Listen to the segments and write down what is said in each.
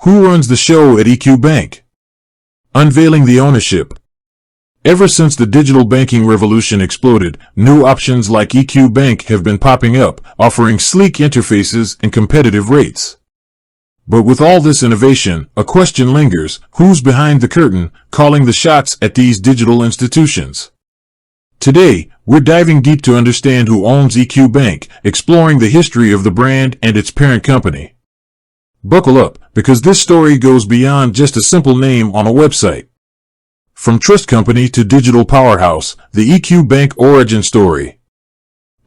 Who runs the show at EQ Bank? Unveiling the ownership. Ever since the digital banking revolution exploded, new options like EQ Bank have been popping up, offering sleek interfaces and competitive rates. But with all this innovation, a question lingers: who's behind the curtain, calling the shots at these digital institutions? Today, we're diving deep to understand who owns EQ Bank, exploring the history of the brand and its parent company. Buckle up, because this story goes beyond just a simple name on a website. From trust company to digital powerhouse, the EQ Bank origin story.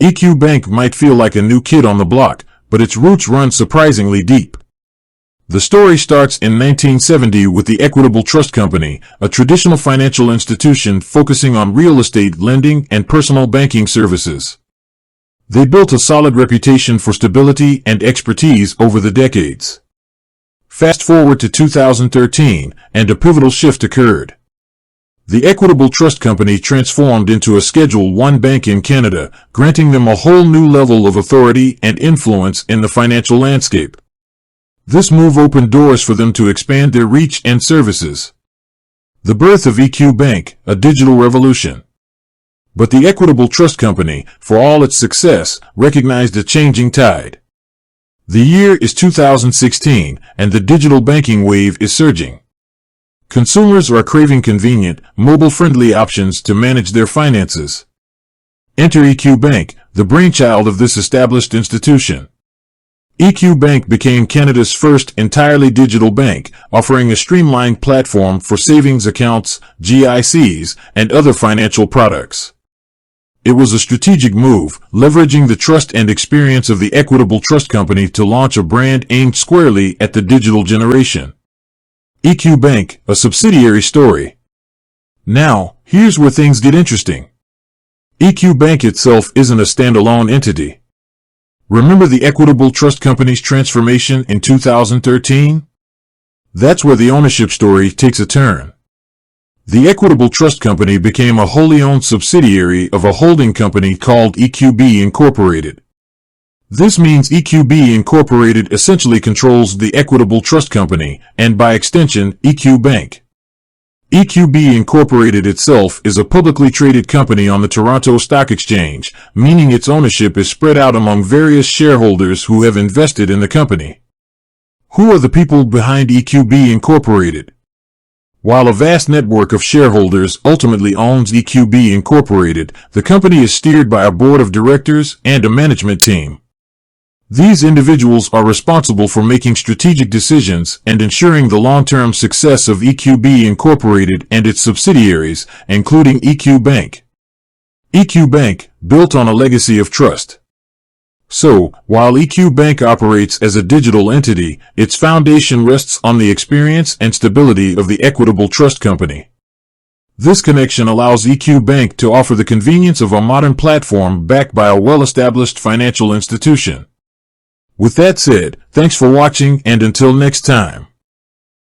EQ Bank might feel like a new kid on the block, but its roots run surprisingly deep. The story starts in 1970 with the Equitable Trust Company, a traditional financial institution focusing on real estate lending and personal banking services. They built a solid reputation for stability and expertise over the decades. Fast forward to 2013, and a pivotal shift occurred. The Equitable Trust Company transformed into a Schedule I bank in Canada, granting them a whole new level of authority and influence in the financial landscape. This move opened doors for them to expand their reach and services. The birth of EQ Bank, a digital revolution. But the Equitable Trust Company, for all its success, recognized a changing tide. The year is 2016, and the digital banking wave is surging. Consumers are craving convenient, mobile-friendly options to manage their finances. Enter EQ Bank, the brainchild of this established institution. EQ Bank became Canada's first entirely digital bank, offering a streamlined platform for savings accounts, GICs, and other financial products. It was a strategic move, leveraging the trust and experience of the Equitable Trust Company to launch a brand aimed squarely at the digital generation. EQ Bank, a subsidiary story. Now, here's where things get interesting. EQ Bank itself isn't a standalone entity. Remember the Equitable Trust Company's transformation in 2013? That's where the ownership story takes a turn. The Equitable Trust Company became a wholly owned subsidiary of a holding company called EQB Incorporated. This means EQB Incorporated essentially controls the Equitable Trust Company, and by extension, EQ Bank. EQB Incorporated itself is a publicly traded company on the Toronto Stock Exchange, meaning its ownership is spread out among various shareholders who have invested in the company. Who are the people behind EQB Incorporated? While a vast network of shareholders ultimately owns EQB Incorporated, the company is steered by a board of directors and a management team. These individuals are responsible for making strategic decisions and ensuring the long-term success of EQB Incorporated and its subsidiaries, including EQ Bank. EQ Bank, built on a legacy of trust. So, while EQ Bank operates as a digital entity, its foundation rests on the experience and stability of the Equitable Trust Company. This connection allows EQ Bank to offer the convenience of a modern platform backed by a well-established financial institution. With that said, thanks for watching, and until next time.